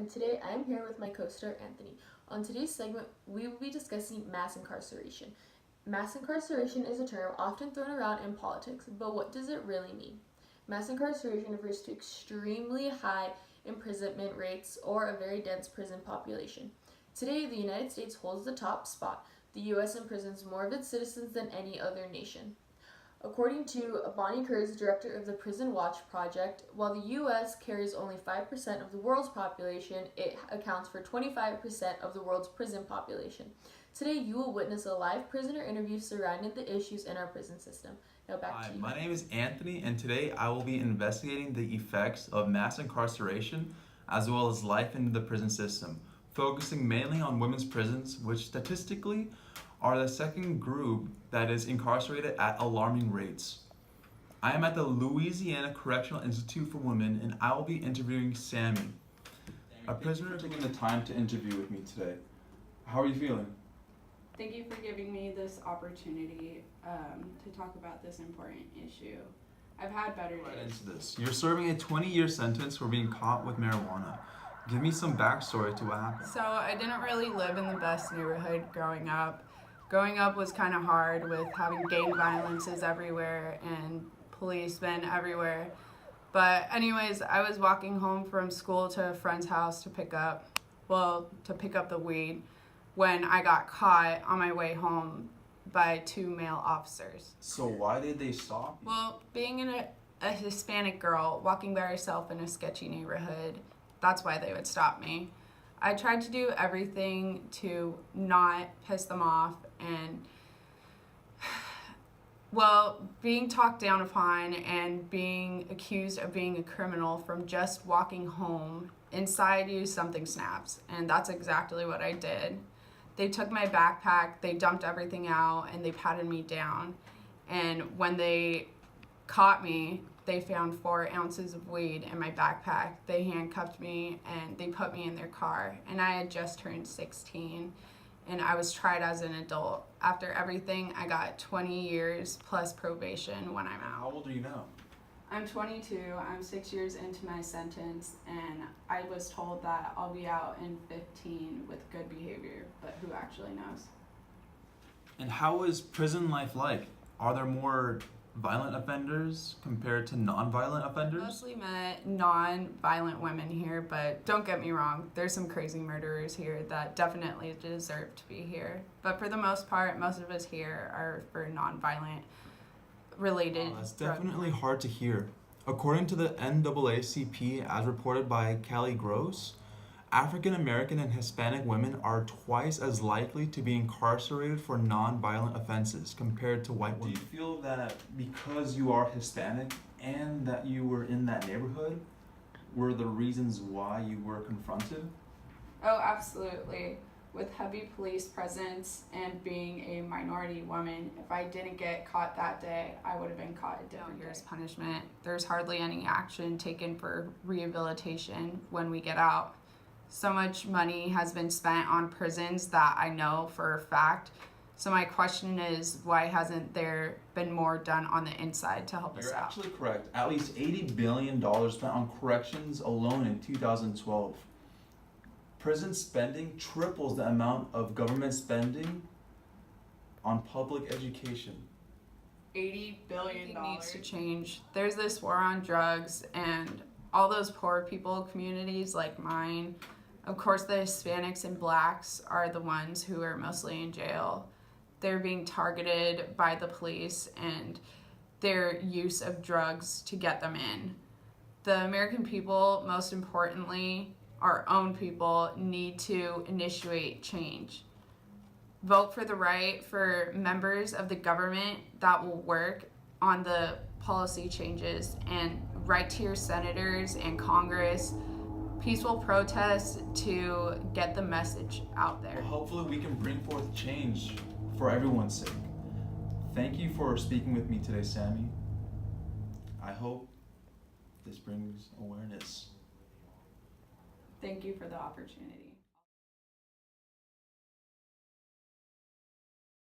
and today I am here with my co-star Anthony. On today's segment, we will be discussing mass incarceration. Mass incarceration is a term often thrown around in politics, but what does it really mean? Mass incarceration refers to extremely high imprisonment rates or a very dense prison population. Today, the United States holds the top spot. The U.S. imprisons more of its citizens than any other nation. According to Bonnie Kurz, director of the Prison Watch Project, while the U.S. carries only 5% of the world's population, it accounts for 25% of the world's prison population. Today, you will witness a live prisoner interview surrounding the issues in our prison system. Now back to you. My name is Anthony, and today I will be investigating the effects of mass incarceration as well as life in the prison system, focusing mainly on women's prisons, which statistically are the second group that is incarcerated at alarming rates. I am at the Louisiana Correctional Institute for Women, and I will be interviewing Sammy, a prisoner taking the time to interview with me today. How are you feeling? Thank you for giving me this opportunity to talk about this important issue. I've had better days. Right into this. You're serving a 20-year sentence for being caught with marijuana. Give me some backstory to what happened. So I didn't really live in the best neighborhood growing up. Growing up was kind of hard with having gang violences everywhere and policemen everywhere. But anyways, I was walking home from school to a friend's house to pick up the weed when I got caught on my way home by two male officers. So why did they stop you? Well, being a Hispanic girl walking by herself in a sketchy neighborhood, that's why they would stop me. I tried to do everything to not piss them off and, well, being talked down upon and being accused of being a criminal from just walking home, inside you something snaps, and that's exactly what I did. They took my backpack, they dumped everything out, and they patted me down, and when they caught me, they found 4 ounces of weed in my backpack. They handcuffed me and they put me in their car. And I had just turned 16 and I was tried as an adult. After everything, I got 20 years plus probation when I'm out. How old are you now? I'm 22. I'm 6 years into my sentence and I was told that I'll be out in 15 with good behavior, but who actually knows? And how is prison life like? Are there more violent offenders compared to non-violent offenders? Mostly met non-violent women here, but don't get me wrong, there's some crazy murderers here that definitely deserve to be here. But for the most part, most of us here are for non-violent related. That's definitely hard to hear. According to the NAACP, as reported by Callie Gross, African American and Hispanic women are twice as likely to be incarcerated for non-violent offenses compared to white women. Do you feel that because you are Hispanic and that you were in that neighborhood were the reasons why you were confronted? Oh, absolutely. With heavy police presence and being a minority woman, if I didn't get caught that day, I would have been caught a different day. Here's punishment. There's hardly any action taken for rehabilitation when we get out. So much money has been spent on prisons that I know for a fact. So my question is, why hasn't there been more done on the inside to help us out? You're actually correct. At least $80 billion spent on corrections alone in 2012. Prison spending triples the amount of government spending on public education. $80 billion needs to change. There's this war on drugs and all those poor people communities like mine. Of course, the Hispanics and Blacks are the ones who are mostly in jail. They're being targeted by the police and their use of drugs to get them in. The American people, most importantly, our own people, need to initiate change. Vote for the right for members of the government that will work on the policy changes, and write to your senators and Congress. Peaceful protests to get the message out there. Well, hopefully we can bring forth change for everyone's sake. Thank you for speaking with me today, Sammy. I hope this brings awareness. Thank you for the opportunity.